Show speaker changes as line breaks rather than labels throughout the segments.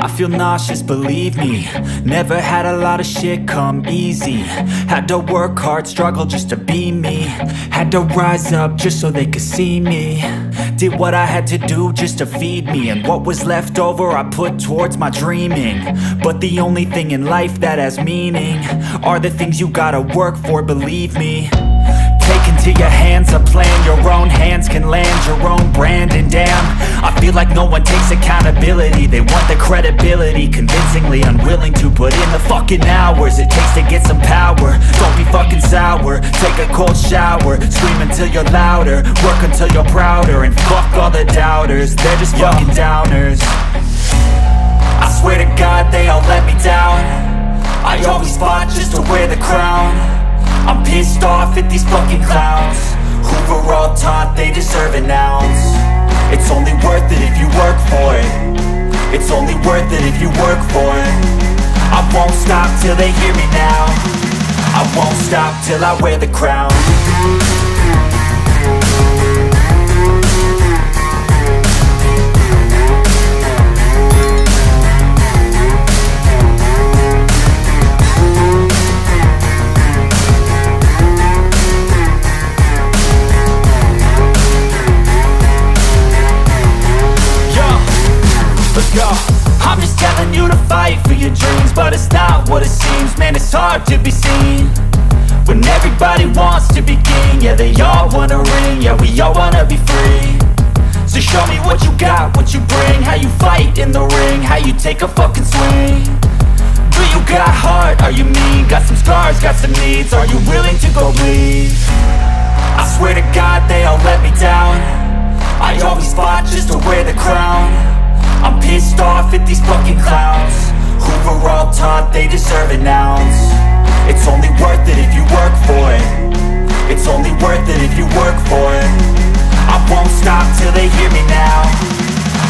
I feel nauseous, believe me. Never had a lot of shit come easy. Had to work hard, struggle just to be me. Had to rise up just so they could see me. Did what I had to do just to feed me. And what was left over I put towards my dreaming. But the only thing in life that has meaning are the things you gotta work for, believe me. Take into your hands a plan, your own hands can land your own brand. And damn, I feel like no one takes accountability. They want the credibility, convincingly unwilling to put in the fucking hours it takes to get some power. Don't be fucking sour, take a cold shower. Scream until you're louder, work until you're prouder. And fuck all the doubters, they're just fucking downers. I swear to God they all let me down. I always fought just to wear the crown. I'm pissed off at these fucking clowns who were all taught they deserve an ounce. It's only worth it if you work for it. It's only worth it if you work for it. I won't stop till they hear me now. I won't stop till I wear the crown. I'm just telling you to fight for your dreams, but it's not what it seems. Man, it's hard to be seen when everybody wants to be king. Yeah, they all wanna ring, yeah, we all wanna be free. So show me what you got, what you bring, how you fight in the ring, how you take a fucking swing. Do you got heart, are you mean? Got some scars, got some needs, are you willing to go bleed? I swear to God they all let me down. I always fought just to wear the crown. I'm pissed off at these fucking clowns who were all taught they deserve an ounce. It's only worth it if you work for it. It's only worth it if you work for it. I won't stop till they hear me now.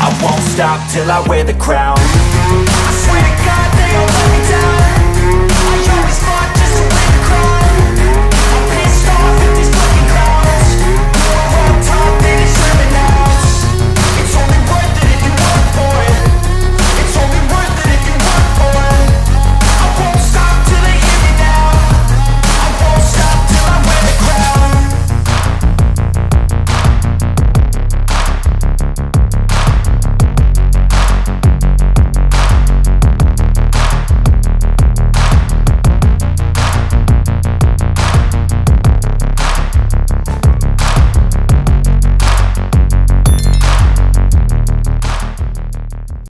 I won't stop till I wear the crown. I swear to God they all let me down.